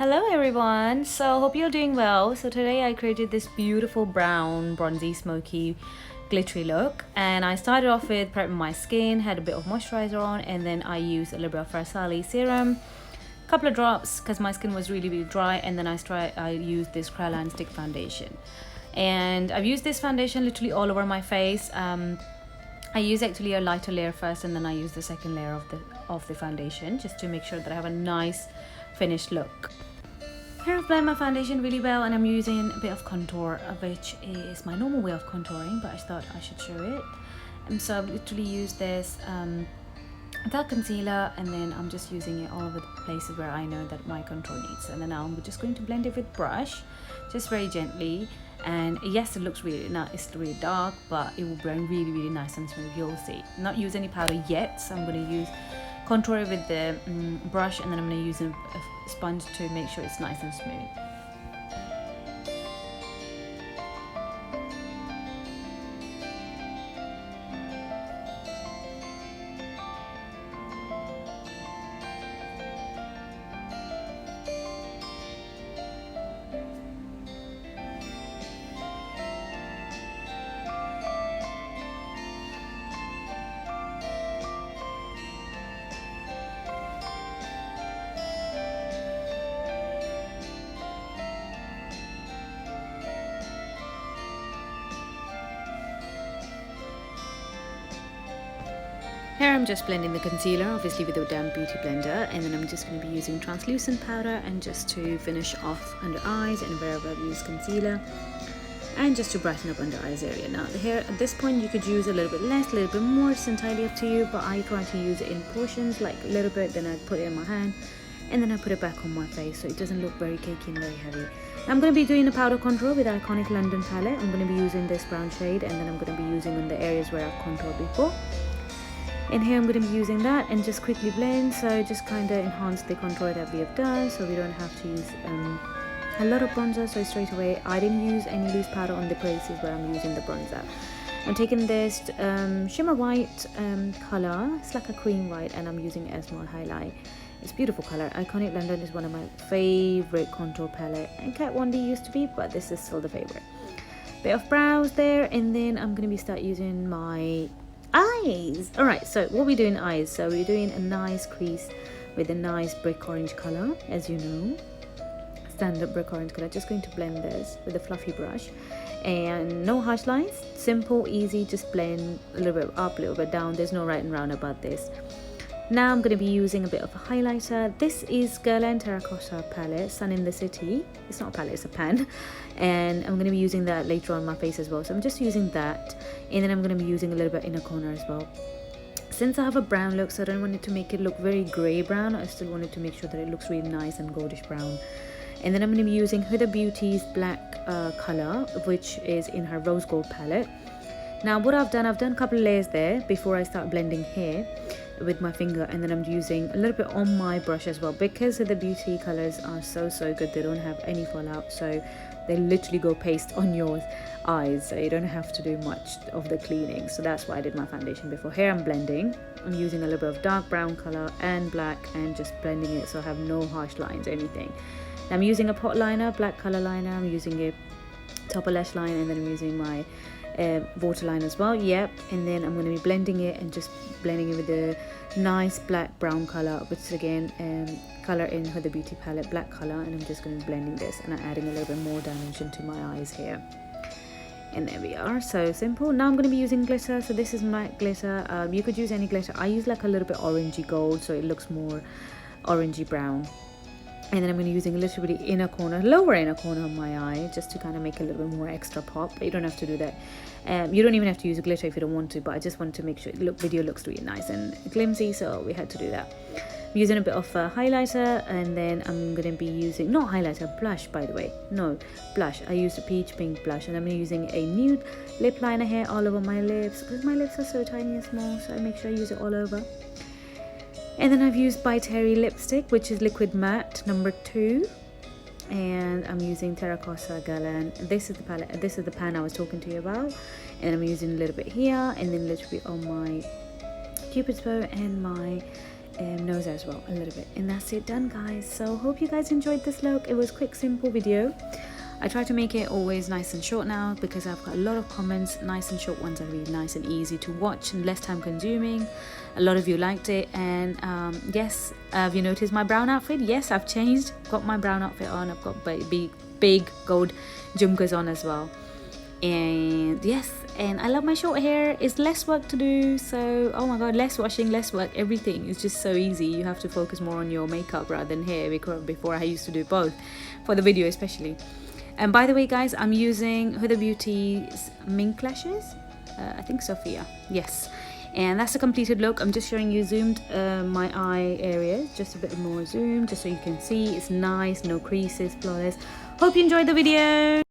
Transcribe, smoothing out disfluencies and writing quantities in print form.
Hello everyone, so hope you're doing well. So today I created this beautiful brown bronzy smoky glittery look, and I started off with prepping my skin, had a bit of moisturizer on, and then I used a little bit of Farsali serum, a couple of drops because my skin was really dry, and then I used this Cryolan stick foundation. And I've used this foundation literally all over my face. I use actually a lighter layer first, and then I use the second layer of the foundation just to make sure that I have a nice finished look. Here I've blended my foundation really well, and I'm using a bit of contour, which is my normal way of contouring, but I thought I should show it. And so I've literally used this dark concealer, and then I'm just using it all over the places where I know that my contour needs. And then now I'm just going to blend it with brush, just very gently. And yes, it looks really nice, it's really dark, but it will blend really nice and smooth. You'll see. Not use any powder yet, so I'm going to use contour it with the brush, and then I'm going to use a sponge to make sure it's nice and smooth. Here I'm just blending the concealer, obviously with a damp beauty blender, and then I'm just going to be using translucent powder and just to finish off under eyes and wherever I've used concealer, and just to brighten up under eyes area. Now the hair at this point you could use a little bit less, a little bit more, it's entirely up to you, but I try to use it in portions, like a little bit, then I put it in my hand, and then I put it back on my face so it doesn't look very cakey and very heavy. Now I'm going to be doing a powder contour with the Iconic London palette. I'm going to be using this brown shade, and then I'm going to be using on the areas where I've contoured before. And here I'm going to be using that and just quickly blend, so just kind of enhance the contour that we have done, so we don't have to use a lot of bronzer. So straight away I didn't use any loose powder on the places where I'm using the bronzer. I'm taking this shimmer white color, it's like a cream white, and I'm using it as my highlight. It's a beautiful color. Iconic London is one of my favorite contour palette, and Kat Von D used to be, but this is still the favorite. Bit of brows there, and then I'm going to be start using my eyes. All right, so what we do in eyes, so we're doing a nice crease with a nice brick orange color, as you know, standard brick orange color. Just going to blend this with a fluffy brush, and no harsh lines, simple, easy, just blend a little bit up, a little bit down. There's no right and round about this. Now I'm going to be using a bit of a highlighter. This is Guerlain Terracotta palette, Sun in the City. It's not a palette, it's a pan. And I'm going to be using that later on my face as well. So I'm just using that. And then I'm going to be using a little bit inner corner as well. Since I have a brown look, so I don't want it to make it look very grey brown. I still wanted to make sure that it looks really nice and goldish brown. And then I'm going to be using Huda Beauty's black color, which is in her rose gold palette. Now what I've done a couple of layers there before I start blending here with my finger, and then I'm using a little bit on my brush as well, because the beauty colors are so good. They don't have any fallout, so they literally go paste on your eyes, so you don't have to do much of the cleaning. So that's why I did my foundation before. Here I'm blending, I'm using a little bit of dark brown color and black, and just blending it so I have no harsh lines or anything. Now I'm using a pot liner, black color liner. I'm using a top lash line, and then I'm using my waterline as well. Yep. And then I'm going to be blending it and just blending it with a nice black brown color, which is again color in Huda Beauty palette, black color. And I'm just going to be blending this, and I'm adding a little bit more dimension to my eyes here. And there we are, so simple. Now I'm going to be using glitter. So this is matte glitter. You could use any glitter. I use like a little bit orangey gold, so it looks more orangey brown. And then I'm going to be using a little bit inner corner, lower inner corner of my eye, just to kind of make a little bit more extra pop. But you don't have to do that. You don't even have to use a glitter if you don't want to, but I just want to make sure the video looks really nice and glimsy, so we had to do that. I'm using a bit of highlighter, and then I'm going to be using, not highlighter, blush by the way. No, blush. I used a peach pink blush, and I'm using a nude lip liner here all over my lips, because my lips are so tiny and small, so I make sure I use it all over. And then I've used By Terry lipstick, which is liquid matte number 2, and I'm using Terracotta Guerlain. This is the palette, this is the pan I was talking to you about, and I'm using a little bit here, and then a little bit on my Cupid's bow and my nose as well, a little bit, and that's it, done, guys. So hope you guys enjoyed this look. It was a quick, simple video. I try to make it always nice and short now because I've got a lot of comments. Nice and short ones are really nice and easy to watch and less time consuming. A lot of you liked it, and yes, have you noticed my brown outfit? Yes, I've changed, got my brown outfit on. I've got big gold jumkas on as well, and yes, and I love my short hair. It's less work to do, so oh my god, less washing, less work, everything is just so easy. You have to focus more on your makeup rather than hair, because before I used to do both for the video especially. And by the way, guys, I'm using Huda Beauty's mink lashes, I think Sophia, yes. And that's the completed look. I'm just showing you zoomed my eye area, just a bit more zoom, just so you can see it's nice, no creases, flawless. Hope you enjoyed the video.